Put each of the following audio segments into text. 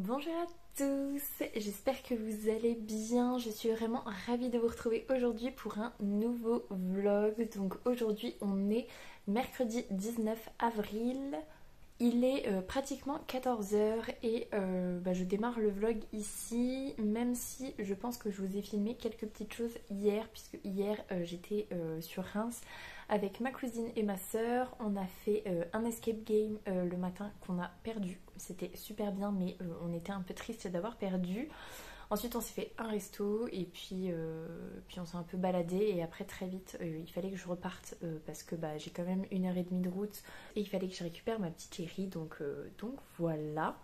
Bonjour à tous, j'espère que vous allez bien, je suis vraiment ravie de vous retrouver aujourd'hui pour un nouveau vlog. Donc aujourd'hui on est mercredi 19 avril, il est pratiquement 14 h et je démarre le vlog ici, même si je pense que je vous ai filmé quelques petites choses hier, puisque hier j'étais sur Reims avec ma cousine et ma soeur. On a fait un escape game le matin qu'on a perdu. C'était super bien, mais on était un peu triste d'avoir perdu. Ensuite, on s'est fait un resto et puis on s'est un peu baladé. Et après, très vite, il fallait que je reparte parce que j'ai quand même 1 h 30 de route et il fallait que je récupère ma petite chérie. Donc voilà.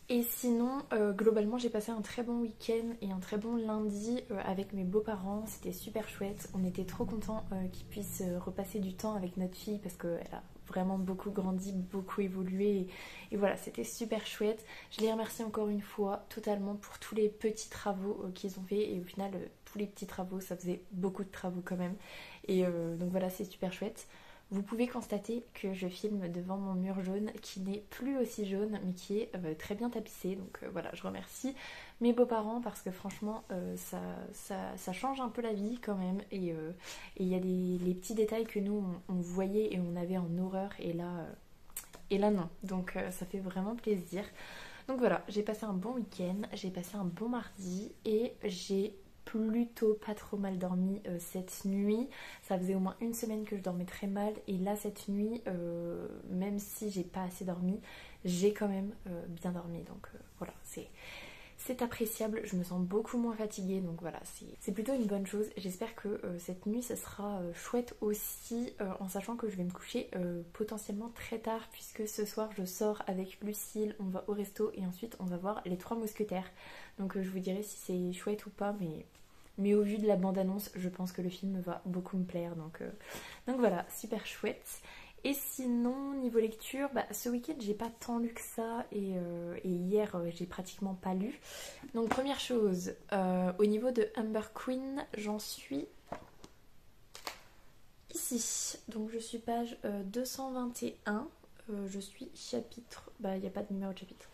Et sinon, globalement, j'ai passé un très bon week-end et un très bon lundi avec mes beaux-parents. C'était super chouette. On était trop contents qu'ils puissent repasser du temps avec notre fille parce qu'elle a vraiment beaucoup grandi, beaucoup évolué. Et voilà, c'était super chouette. Je les remercie encore une fois totalement pour tous les petits travaux qu'ils ont fait. Et au final, tous les petits travaux, ça faisait beaucoup de travaux quand même. Et donc voilà, c'est super chouette. Vous pouvez constater que je filme devant mon mur jaune qui n'est plus aussi jaune mais qui est très bien tapissé. Donc voilà, je remercie mes beaux-parents parce que franchement ça change un peu la vie quand même. Et il y a les petits détails que nous on voyait et on avait en horreur et là non. Donc ça fait vraiment plaisir. Donc voilà, j'ai passé un bon week-end, j'ai passé un bon mardi et j'ai plutôt pas trop mal dormi cette nuit. Ça faisait au moins une semaine que je dormais très mal et là cette nuit, même si j'ai pas assez dormi, j'ai quand même bien dormi. Donc voilà, c'est appréciable, je me sens beaucoup moins fatiguée, donc voilà, c'est plutôt une bonne chose. J'espère que cette nuit ça sera chouette aussi, en sachant que je vais me coucher potentiellement très tard, puisque ce soir je sors avec Lucille, on va au resto et ensuite on va voir Les Trois Mousquetaires. Donc je vous dirai si c'est chouette ou pas, mais au vu de la bande-annonce, je pense que le film va beaucoup me plaire, donc voilà, super chouette. Et sinon, niveau lecture, ce week-end j'ai pas tant lu que ça et hier j'ai pratiquement pas lu. Donc première chose, au niveau de Amber Queen, j'en suis ici. Donc je suis page 221, je suis chapitre, il n'y a pas de numéro de chapitre.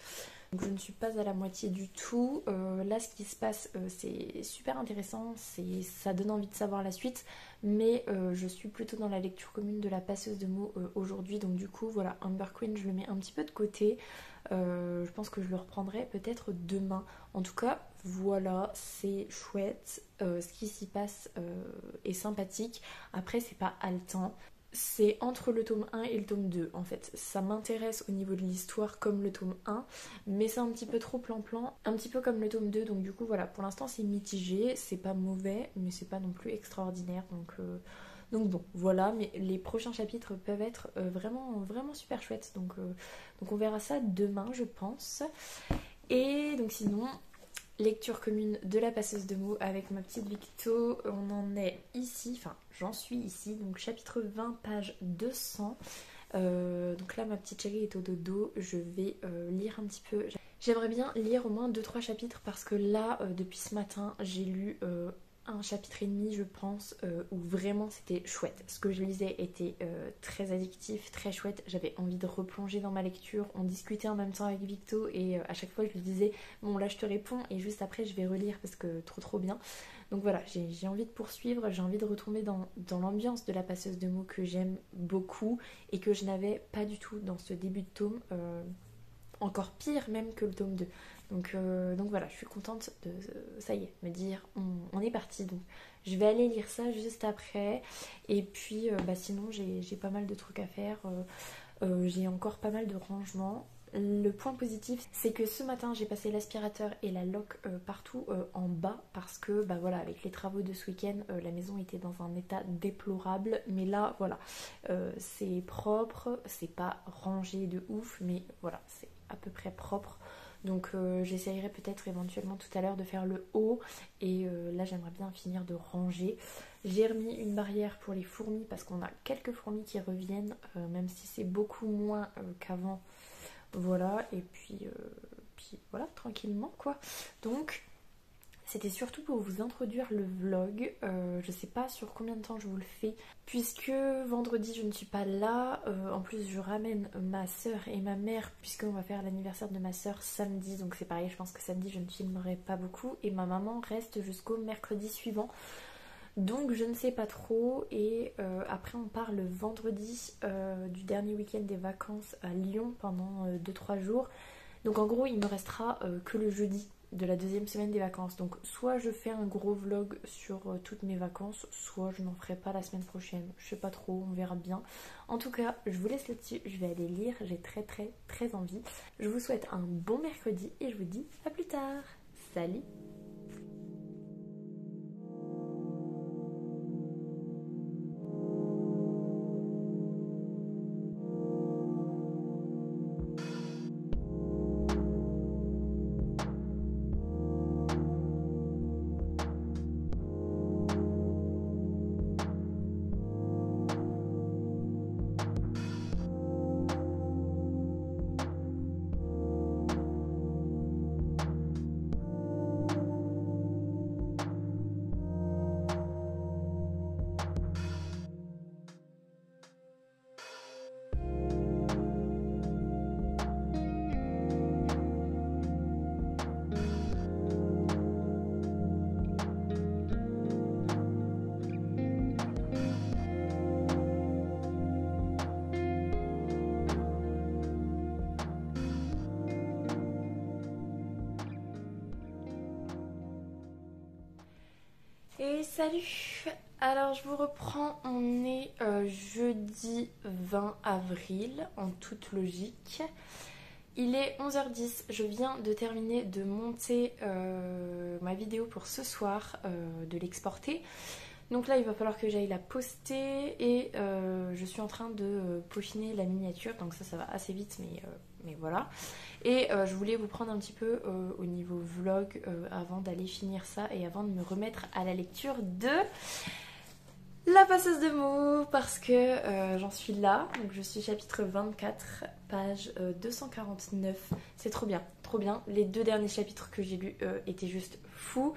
Donc je ne suis pas à la moitié du tout. Là ce qui se passe c'est super intéressant, ça donne envie de savoir la suite, mais je suis plutôt dans la lecture commune de La Passeuse de mots aujourd'hui, donc du coup voilà, Amber Queen je le mets un petit peu de côté. Je pense que je le reprendrai peut-être demain. En tout cas voilà, c'est chouette, ce qui s'y passe est sympathique. Après c'est pas haletant. C'est entre le tome 1 et le tome 2 en fait. Ça m'intéresse au niveau de l'histoire comme le tome 1, mais c'est un petit peu trop plan-plan, un petit peu comme le tome 2, donc du coup voilà, pour l'instant c'est mitigé, c'est pas mauvais, mais c'est pas non plus extraordinaire, donc bon, voilà, mais les prochains chapitres peuvent être vraiment, vraiment super chouettes, donc on verra ça demain je pense. Et donc sinon, lecture commune de La Passeuse de mots avec ma petite Victo, on en est ici, enfin j'en suis ici, donc chapitre 20 page 200. Donc là ma petite chérie est au dodo, je vais lire un petit peu. J'aimerais bien lire au moins 2-3 chapitres parce que là depuis ce matin j'ai lu un chapitre et demi je pense, où vraiment c'était chouette. Ce que je lisais était très addictif, très chouette, j'avais envie de replonger dans ma lecture. On discutait en même temps avec Victo et à chaque fois je lui disais bon là je te réponds et juste après je vais relire parce que trop bien. Donc voilà, j'ai envie de poursuivre, j'ai envie de retomber dans l'ambiance de La Passeuse de mots que j'aime beaucoup et que je n'avais pas du tout dans ce début de tome, encore pire même que le tome 2. Donc voilà, je suis contente de, ça y est, me dire on est parti. Donc je vais aller lire ça juste après. Et puis sinon j'ai pas mal de trucs à faire. J'ai encore pas mal de rangements. Le point positif, c'est que ce matin j'ai passé l'aspirateur et la loque partout en bas parce que voilà, avec les travaux de ce week-end, la maison était dans un état déplorable, mais là voilà, c'est propre, c'est pas rangé de ouf, mais voilà, c'est à peu près propre. Donc j'essayerai peut-être éventuellement tout à l'heure de faire le haut et là j'aimerais bien finir de ranger. J'ai remis une barrière pour les fourmis parce qu'on a quelques fourmis qui reviennent, même si c'est beaucoup moins qu'avant. Voilà, et puis voilà, tranquillement quoi. Donc C'était surtout pour vous introduire le vlog. Je sais pas sur combien de temps je vous le fais, puisque vendredi je ne suis pas là. En plus je ramène ma soeur et ma mère, puisqu'on va faire l'anniversaire de ma soeur samedi. Donc c'est pareil, je pense que samedi je ne filmerai pas beaucoup. Et ma maman reste jusqu'au mercredi suivant. Donc je ne sais pas trop. Et après on part le vendredi du dernier week-end des vacances à Lyon pendant 2-3 jours. Donc en gros il me restera que le jeudi de la deuxième semaine des vacances. Donc soit je fais un gros vlog sur toutes mes vacances, soit je n'en ferai pas la semaine prochaine. Je sais pas trop, on verra bien. En tout cas, je vous laisse là-dessus, je vais aller lire, j'ai très envie. Je vous souhaite un bon mercredi et je vous dis à plus tard. Salut! Et salut! Alors je vous reprends, on est jeudi 20 avril en toute logique. Il est 11h10, je viens de terminer de monter ma vidéo pour ce soir, de l'exporter. Donc là il va falloir que j'aille la poster et je suis en train de peaufiner la miniature, donc ça va assez vite mais voilà. Et je voulais vous prendre un petit peu au niveau vlog avant d'aller finir ça et avant de me remettre à la lecture de La passeuse de mots parce que j'en suis là. Donc je suis chapitre 24, page 249. C'est trop bien, trop bien. Les 2 derniers chapitres que j'ai lus étaient juste fous.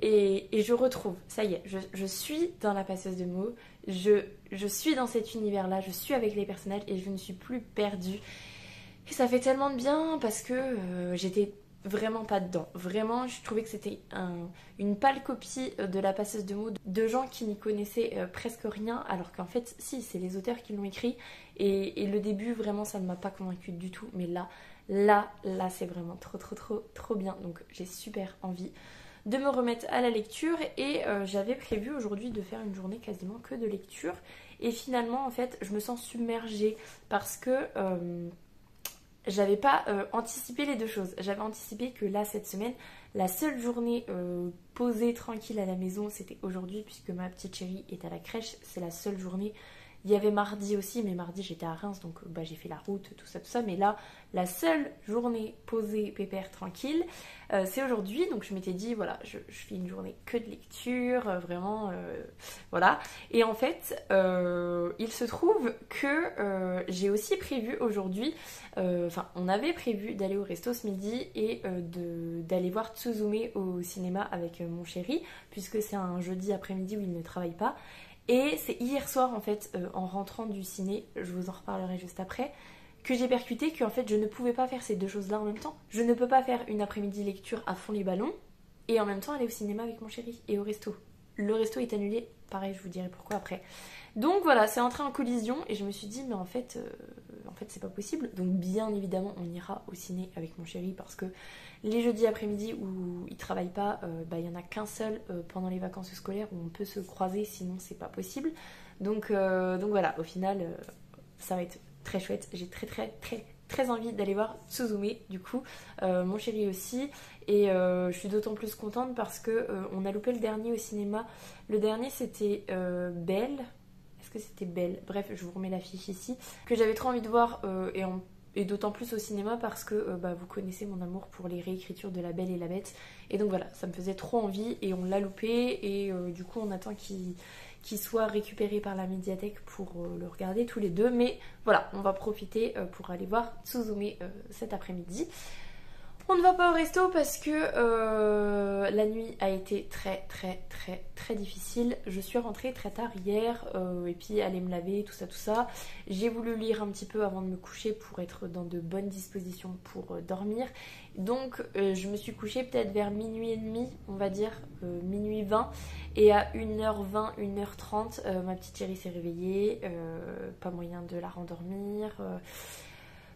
Et je retrouve, ça y est, je suis dans La passeuse de mots. Je suis dans cet univers-là, je suis avec les personnages et je ne suis plus perdue. Et ça fait tellement de bien parce que j'étais vraiment pas dedans. Vraiment, je trouvais que c'était une pâle copie de La passeuse de mots de gens qui n'y connaissaient presque rien, alors qu'en fait, si, c'est les auteurs qui l'ont écrit. Et le début, vraiment, ça ne m'a pas convaincue du tout. Mais là, c'est vraiment trop bien. Donc j'ai super envie de me remettre à la lecture et j'avais prévu aujourd'hui de faire une journée quasiment que de lecture. Et finalement, en fait, je me sens submergée parce que j'avais pas anticipé les deux choses. J'avais anticipé que là, cette semaine, la seule journée posée tranquille à la maison, c'était aujourd'hui, puisque ma petite chérie est à la crèche. C'est la seule journée. Il y avait mardi aussi, mais mardi j'étais à Reims, donc j'ai fait la route, tout ça. Mais là, la seule journée posée, pépère, tranquille, c'est aujourd'hui. Donc je m'étais dit, voilà, je fais une journée que de lecture, vraiment, voilà. Et en fait, il se trouve que j'ai aussi prévu aujourd'hui, on avait prévu d'aller au resto ce midi et d'aller voir Tsuzume au cinéma avec mon chéri, puisque c'est un jeudi après-midi où il ne travaille pas. Et c'est hier soir en fait, en rentrant du ciné, je vous en reparlerai juste après, que j'ai percuté que en fait je ne pouvais pas faire ces deux choses là en même temps. Je ne peux pas faire une après-midi lecture à fond les ballons et en même temps aller au cinéma avec mon chéri et au resto. Le resto est annulé, pareil je vous dirai pourquoi après. Donc voilà, c'est entré en collision et je me suis dit mais en fait c'est pas possible. Donc bien évidemment on ira au ciné avec mon chéri parce que les jeudis après-midi où il travaille pas, il y en a qu'un seul pendant les vacances scolaires où on peut se croiser, sinon c'est pas possible. Donc voilà, au final ça va être très chouette. J'ai très envie d'aller voir Tsuzume du coup, mon chéri aussi. Et je suis d'autant plus contente parce que on a loupé le dernier au cinéma. Le dernier c'était Belle. Est-ce que c'était Belle? Bref, je vous remets l'affiche ici. Que j'avais trop envie de voir et d'autant plus au cinéma parce que vous connaissez mon amour pour les réécritures de La Belle et la Bête. Et donc voilà, ça me faisait trop envie et on l'a loupé. Et du coup on attend qu'il soit récupéré par la médiathèque pour le regarder tous les deux. Mais voilà, on va profiter pour aller voir Tsuzume cet après-midi. On ne va pas au resto parce que la nuit a été très difficile. Je suis rentrée très tard hier et puis aller me laver, tout ça. J'ai voulu lire un petit peu avant de me coucher pour être dans de bonnes dispositions pour dormir. Donc je me suis couchée peut-être vers minuit et demi, on va dire, minuit 20. Et à 1h20, 1h30, ma petite chérie s'est réveillée. Pas moyen de la rendormir.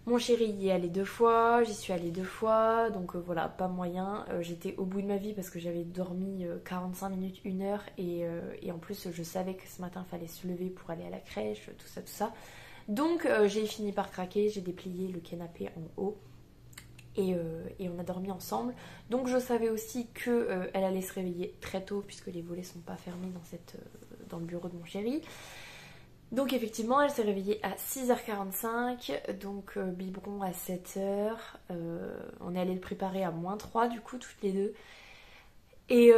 Mon chéri y est allé 2 fois, j'y suis allée 2 fois, donc voilà, pas moyen. J'étais au bout de ma vie parce que j'avais dormi 45 minutes, 1 heure, et en plus je savais que ce matin il fallait se lever pour aller à la crèche, tout ça. Donc j'ai fini par craquer, j'ai déplié le canapé en haut et on a dormi ensemble. Donc je savais aussi qu'elle allait se réveiller très tôt puisque les volets sont pas fermés dans le bureau de mon chéri. Donc effectivement elle s'est réveillée à 6h45, donc biberon à 7h, on est allé le préparer à -3 du coup toutes les deux. Et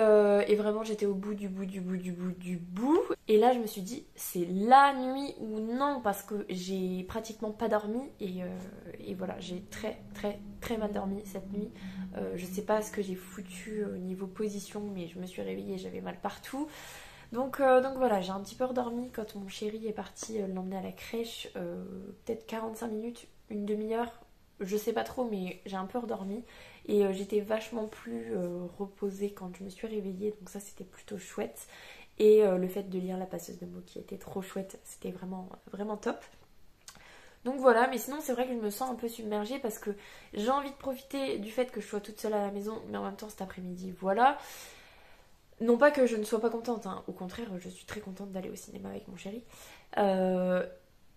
vraiment j'étais au bout du bout. Et là je me suis dit c'est la nuit ou non parce que j'ai pratiquement pas dormi et voilà j'ai très mal dormi cette nuit. Je sais pas ce que j'ai foutu au niveau position mais je me suis réveillée, j'avais mal partout. Donc voilà, j'ai un petit peu redormi quand mon chéri est parti l'emmener à la crèche, peut-être 45 minutes, une demi-heure, je sais pas trop, mais j'ai un peu redormi. Et j'étais vachement plus reposée quand je me suis réveillée, donc ça c'était plutôt chouette. Et le fait de lire La passeuse de mots qui était trop chouette, c'était vraiment top. Donc voilà, mais sinon c'est vrai que je me sens un peu submergée parce que j'ai envie de profiter du fait que je sois toute seule à la maison, mais en même temps cet après-midi, voilà. Non pas que je ne sois pas contente, hein. Au contraire, je suis très contente d'aller au cinéma avec mon chéri.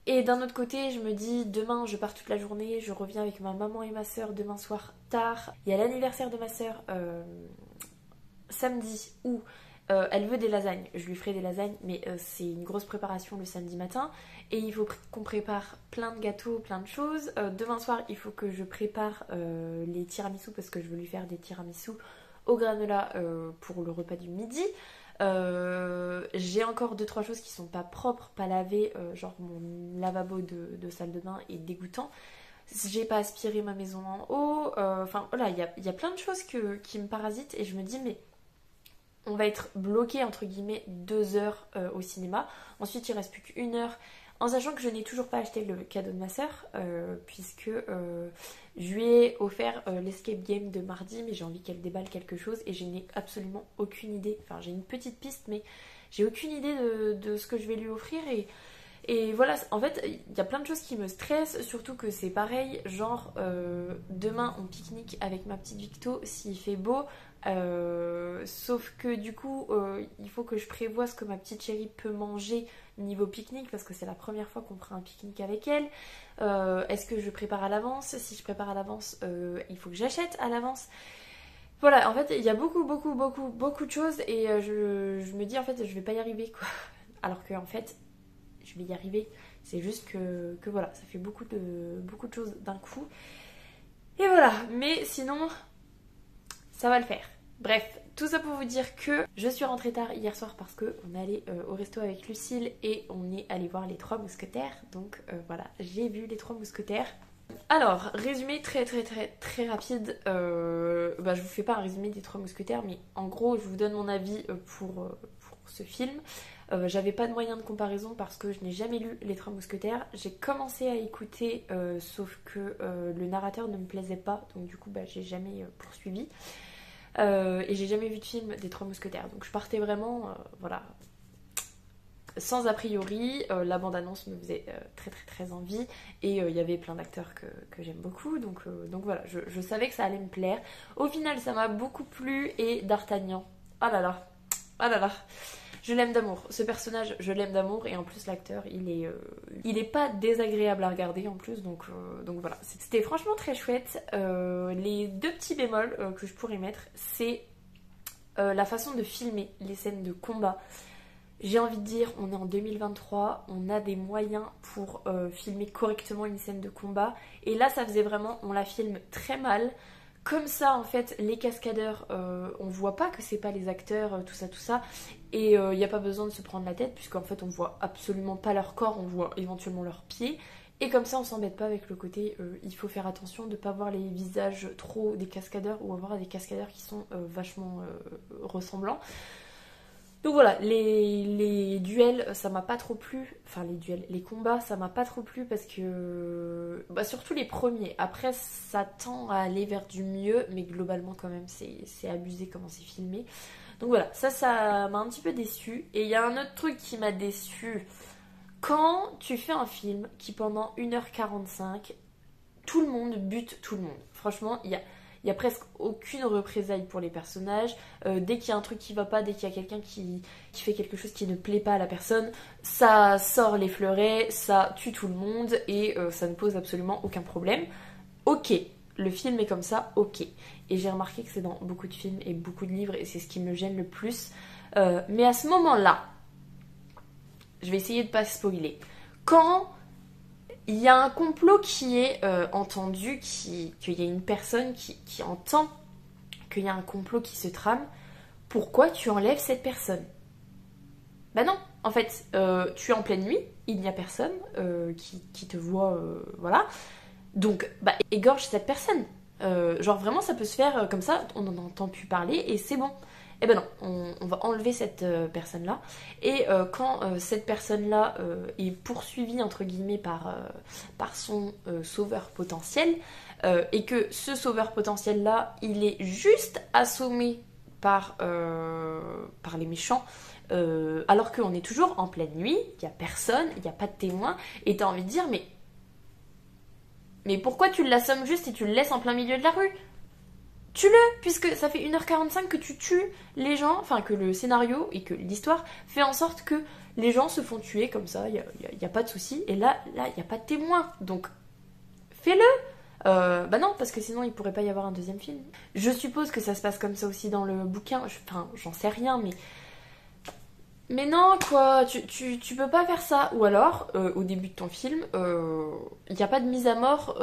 Et d'un autre côté, je me dis, demain je pars toute la journée, je reviens avec ma maman et ma soeur demain soir tard. Il y a l'anniversaire de ma soeur samedi où elle veut des lasagnes. Je lui ferai des lasagnes, mais c'est une grosse préparation le samedi matin. Et il faut qu'on prépare plein de gâteaux, plein de choses. Demain soir, il faut que je prépare les tiramisu parce que je veux lui faire des tiramisu au granola pour le repas du midi. J'ai encore 2-3 choses qui sont pas propres, pas lavées, genre mon lavabo de salle de bain est dégoûtant. J'ai pas aspiré ma maison en haut. Enfin voilà, il y a plein de choses qui me parasitent et je me dis mais on va être bloqué entre guillemets 2 heures au cinéma. Ensuite il reste plus qu'1 heure. En sachant que je n'ai toujours pas acheté le cadeau de ma soeur, puisque je lui ai offert l'escape game de mardi, mais j'ai envie qu'elle déballe quelque chose et je n'ai absolument aucune idée. Enfin, j'ai une petite piste, mais j'ai aucune idée de ce que je vais lui offrir. Et voilà, en fait, il y a plein de choses qui me stressent, surtout que c'est pareil, genre demain on pique-nique avec ma petite Victo s'il fait beau. Sauf que du coup il faut que je prévoie ce que ma petite chérie peut manger niveau pique-nique parce que c'est la première fois qu'on fera un pique-nique avec elle. Est-ce que je prépare à l'avance? Si je prépare à l'avance, il faut que j'achète à l'avance. Voilà, en fait il y a beaucoup de choses et je me dis en fait je vais pas y arriver quoi. Alors que en fait je vais y arriver. C'est juste que voilà, ça fait beaucoup de choses d'un coup. Et voilà, mais sinon ça va le faire. Bref, tout ça pour vous dire que je suis rentrée tard hier soir parce qu'on est allé au resto avec Lucille et on est allé voir les 3 mousquetaires. Donc voilà, j'ai vu les 3 mousquetaires. Alors, résumé très rapide. Je vous fais pas un résumé des 3 mousquetaires, mais en gros, je vous donne mon avis pour ce film. J'avais pas de moyen de comparaison parce que je n'ai jamais lu les 3 mousquetaires. J'ai commencé à écouter, sauf que le narrateur ne me plaisait pas, donc du coup, j'ai jamais poursuivi. Et j'ai jamais vu de film des 3 mousquetaires, donc je partais vraiment voilà, sans a priori. La bande-annonce me faisait très envie et il y avait plein d'acteurs que j'aime beaucoup, donc voilà, je savais que ça allait me plaire. Au final ça m'a beaucoup plu. Et D'Artagnan, oh là là, je l'aime d'amour, ce personnage je l'aime d'amour, et en plus l'acteur il est pas désagréable à regarder en plus, donc voilà, c'était franchement très chouette. Les 2 petits bémols que je pourrais mettre, c'est la façon de filmer les scènes de combat. J'ai envie de dire, on est en 2023, on a des moyens pour filmer correctement une scène de combat, et là ça faisait vraiment, on la filme très mal. Comme ça en fait les cascadeurs on voit pas que c'est pas les acteurs, tout ça, et il n'y a pas besoin de se prendre la tête puisqu'en fait on voit absolument pas leur corps, on voit éventuellement leurs pieds. Et comme ça on s'embête pas avec le côté il faut faire attention de ne pas voir les visages trop des cascadeurs ou avoir des cascadeurs qui sont vachement ressemblants. Donc voilà, les duels, ça m'a pas trop plu. Enfin, les combats, ça m'a pas trop plu parce que. Bah, surtout les premiers. Après, ça tend à aller vers du mieux, mais globalement, quand même, c'est abusé comment c'est filmé. Donc voilà, ça m'a un petit peu déçu. Et il y a un autre truc qui m'a déçu. Quand tu fais un film qui, pendant 1h45, tout le monde bute tout le monde. Franchement, il y a presque aucune représailles pour les personnages. Dès qu'il y a un truc qui va pas, dès qu'il y a quelqu'un qui fait quelque chose qui ne plaît pas à la personne, ça sort les fleurets, ça tue tout le monde et ça ne pose absolument aucun problème. Ok, le film est comme ça, ok. Et j'ai remarqué que c'est dans beaucoup de films et beaucoup de livres et c'est ce qui me gêne le plus. Mais à ce moment-là, je vais essayer de pas spoiler. Quand il y a un complot qui est entendu, qu'il y a une personne qui entend qu'il y a un complot qui se trame, pourquoi tu enlèves cette personne? Bah non, en fait, tu es en pleine nuit, il n'y a personne qui te voit, voilà. Donc, bah égorge cette personne. Genre vraiment, ça peut se faire comme ça, on n'en entend plus parler et c'est bon. Eh ben non, on va enlever cette personne-là. Et quand cette personne-là est poursuivie, entre guillemets, par son sauveur potentiel, et que ce sauveur potentiel-là, il est juste assommé par les méchants, alors qu'on est toujours en pleine nuit, il n'y a personne, il n'y a pas de témoin, et t'as envie de dire, mais pourquoi tu l'assommes juste et tu le laisses en plein milieu de la rue? Tue-le, puisque ça fait 1h45 que tu tues les gens, enfin que le scénario et que l'histoire fait en sorte que les gens se font tuer comme ça, il n'y a pas de souci, et là, il n'y a pas de témoin, donc fais-le. Bah non, parce que sinon il pourrait pas y avoir un deuxième film. Je suppose que ça se passe comme ça aussi dans le bouquin, enfin j'en sais rien, mais non quoi, tu peux pas faire ça. Ou alors, au début de ton film, il n'y a pas de mise à mort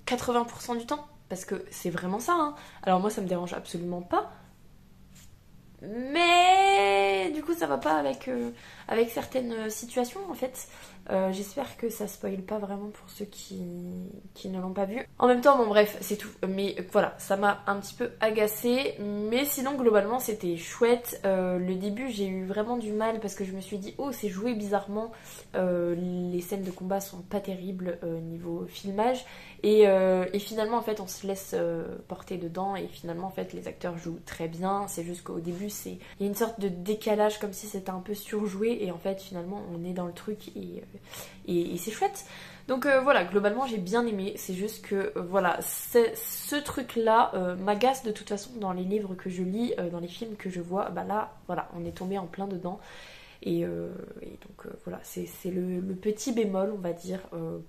80% du temps. Parce que c'est vraiment ça, hein. Alors moi ça me dérange absolument pas. Mais du coup ça va pas avec certaines situations en fait. J'espère que ça spoil pas vraiment pour ceux qui ne l'ont pas vu. En même temps, bon bref, c'est tout. Mais voilà, ça m'a un petit peu agacée. Mais sinon globalement c'était chouette. Le début j'ai eu vraiment du mal parce que je me suis dit oh c'est joué bizarrement. Les scènes de combat sont pas terribles niveau filmage. Et finalement en fait on se laisse porter dedans et finalement en fait les acteurs jouent très bien. C'est juste qu'au début il y a une sorte de décalage comme si c'était un peu surjoué et en fait finalement on est dans le truc et c'est chouette. Donc voilà, globalement j'ai bien aimé, c'est juste que voilà, ce truc là m'agace de toute façon dans les livres que je lis, dans les films que je vois, bah là voilà, on est tombé en plein dedans. Et donc voilà, c'est le petit bémol, on va dire.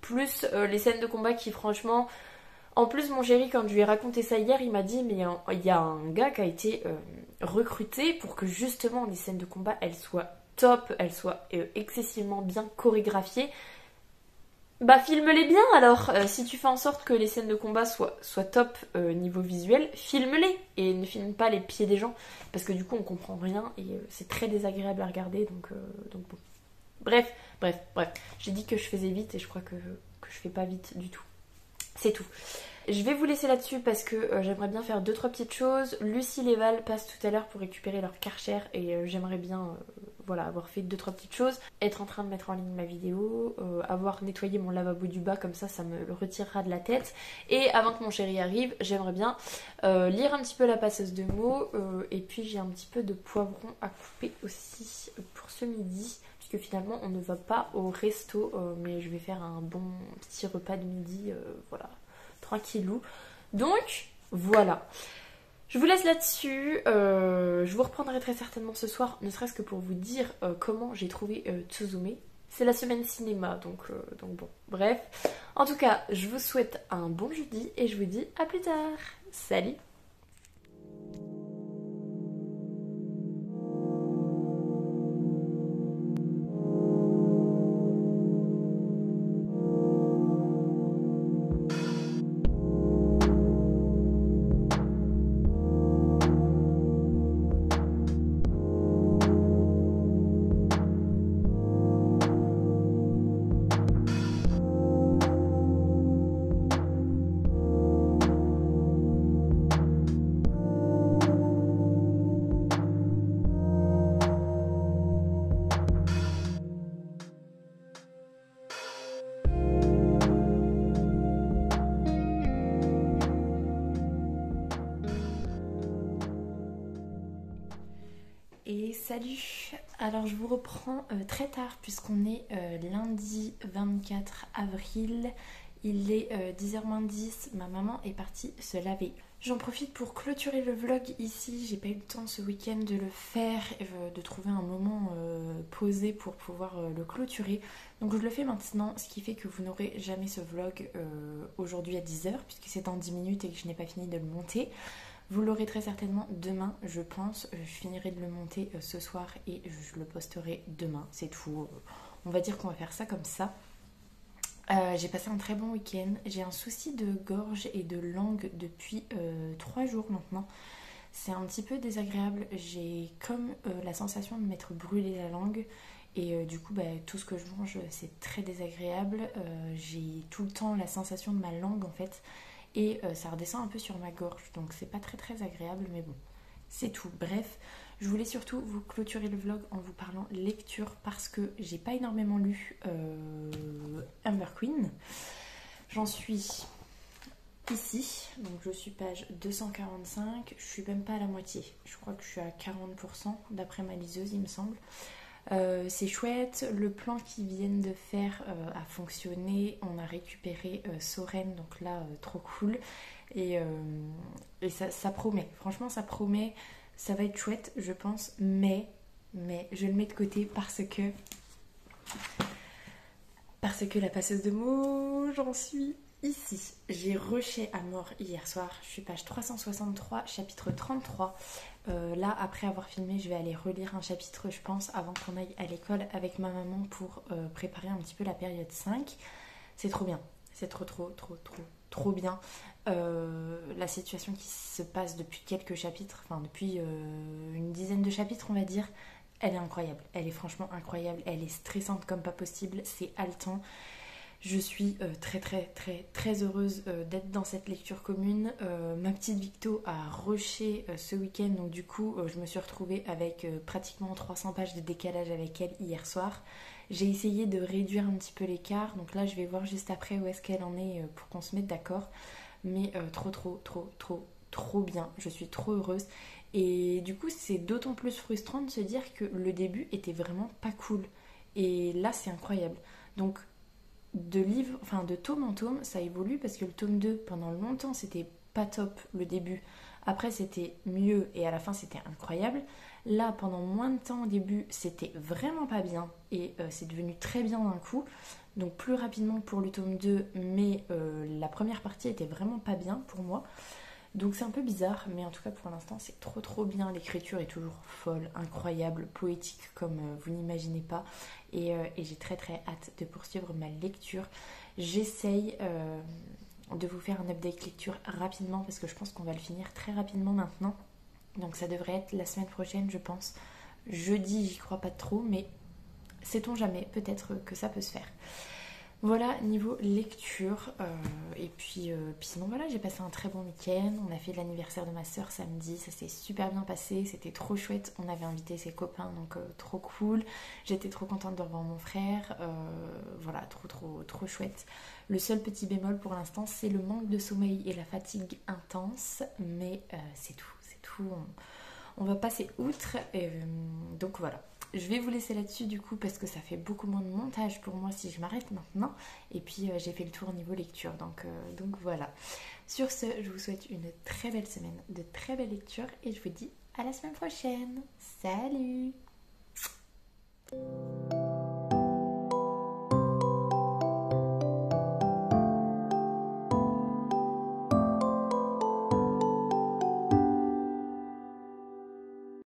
Plus les scènes de combat qui, franchement. En plus, mon chéri, quand je lui ai raconté ça hier, il m'a dit mais il y a un gars qui a été recruté pour que justement les scènes de combat elles soient top, elles soient excessivement bien chorégraphiées. Bah filme-les bien alors, si tu fais en sorte que les scènes de combat soient top niveau visuel, filme-les et ne filme pas les pieds des gens parce que du coup on comprend rien et c'est très désagréable à regarder donc bon. Bref, j'ai dit que je faisais vite et je crois que je fais pas vite du tout. C'est tout. Je vais vous laisser là-dessus parce que j'aimerais bien faire 2-3 petites choses. Lucie et Val passent tout à l'heure pour récupérer leur Karcher et j'aimerais bien voilà, avoir fait 2-3 petites choses. Être en train de mettre en ligne ma vidéo, avoir nettoyé mon lavabo du bas, comme ça me le retirera de la tête. Et avant que mon chéri arrive, j'aimerais bien lire un petit peu la passeuse de mots et puis j'ai un petit peu de poivron à couper aussi pour ce midi. Puisque finalement on ne va pas au resto mais je vais faire un bon petit repas de midi, voilà, tranquillou. Donc voilà, je vous laisse là-dessus. Je vous reprendrai très certainement ce soir, ne serait-ce que pour vous dire comment j'ai trouvé Tsuzume. C'est la semaine cinéma, donc bon, bref. En tout cas, je vous souhaite un bon jeudi et je vous dis à plus tard. Salut! Salut. Alors je vous reprends très tard puisqu'on est lundi 24 avril. Il est 10h-10, ma maman est partie se laver. J'en profite pour clôturer le vlog ici. J'ai pas eu le temps ce week-end de le faire, de trouver un moment posé pour pouvoir le clôturer. Donc je le fais maintenant, ce qui fait que vous n'aurez jamais ce vlog aujourd'hui à 10h puisque c'est dans 10 minutes et que je n'ai pas fini de le monter. Vous l'aurez très certainement demain, je pense. Je finirai de le monter ce soir et je le posterai demain, c'est tout. On va dire qu'on va faire ça comme ça. J'ai passé un très bon week-end. J'ai un souci de gorge et de langue depuis 3 jours maintenant. C'est un petit peu désagréable. J'ai comme la sensation de m'être brûlé la langue. Et du coup, tout ce que je mange, c'est très désagréable. J'ai tout le temps la sensation de ma langue en fait. Et ça redescend un peu sur ma gorge. Donc c'est pas très très agréable, mais bon, c'est tout. Bref, je voulais surtout vous clôturer le vlog en vous parlant lecture parce que j'ai pas énormément lu Amber Queen. J'en suis ici, donc je suis page 245. Je suis même pas à la moitié. Je crois que je suis à 40% d'après ma liseuse, il me semble. C'est chouette, le plan qu'ils viennent de faire a fonctionné, on a récupéré Soren, donc là trop cool et ça promet, franchement ça promet, ça va être chouette je pense, mais je le mets de côté parce que la passeuse de mots, j'en suis ici. J'ai rushé à mort hier soir, je suis page 363, chapitre 33. Là, après avoir filmé, je vais aller relire un chapitre, je pense, avant qu'on aille à l'école avec ma maman pour préparer un petit peu la période 5. C'est trop bien, c'est trop bien. La situation qui se passe depuis quelques chapitres, enfin depuis une dizaine de chapitres, on va dire, elle est incroyable. Elle est franchement incroyable, elle est stressante comme pas possible, c'est haletant. Je suis très heureuse d'être dans cette lecture commune. Ma petite Victo a rushé ce week-end, donc du coup je me suis retrouvée avec pratiquement 300 pages de décalage avec elle hier soir. J'ai essayé de réduire un petit peu l'écart, donc là je vais voir juste après où est-ce qu'elle en est pour qu'on se mette d'accord. Mais trop bien, je suis trop heureuse. Et du coup c'est d'autant plus frustrant de se dire que le début était vraiment pas cool. Et là c'est incroyable. Donc de tome en tome, ça évolue parce que le tome 2, pendant longtemps, c'était pas top le début. Après, c'était mieux et à la fin, c'était incroyable. Là, pendant moins de temps au début, c'était vraiment pas bien et c'est devenu très bien d'un coup. Donc plus rapidement pour le tome 2, mais la première partie était vraiment pas bien pour moi. Donc c'est un peu bizarre, mais en tout cas pour l'instant c'est trop bien. L'écriture est toujours folle, incroyable, poétique comme vous n'imaginez pas. Et j'ai très hâte de poursuivre ma lecture. J'essaye de vous faire un update lecture rapidement parce que je pense qu'on va le finir très rapidement maintenant. Donc ça devrait être la semaine prochaine je pense. Jeudi j'y crois pas trop, mais sait-on jamais, peut-être que ça peut se faire. Voilà, niveau lecture, et puis sinon voilà, j'ai passé un très bon week-end, on a fait l'anniversaire de ma soeur samedi, ça s'est super bien passé, c'était trop chouette, on avait invité ses copains, donc trop cool, j'étais trop contente de revoir mon frère, voilà, trop chouette. Le seul petit bémol pour l'instant, c'est le manque de sommeil et la fatigue intense, mais c'est tout, on va passer outre, donc voilà. Je vais vous laisser là-dessus du coup parce que ça fait beaucoup moins de montage pour moi si je m'arrête maintenant. Et puis j'ai fait le tour au niveau lecture, donc voilà. Sur ce, je vous souhaite une très belle semaine, de très belles lectures et je vous dis à la semaine prochaine. Salut!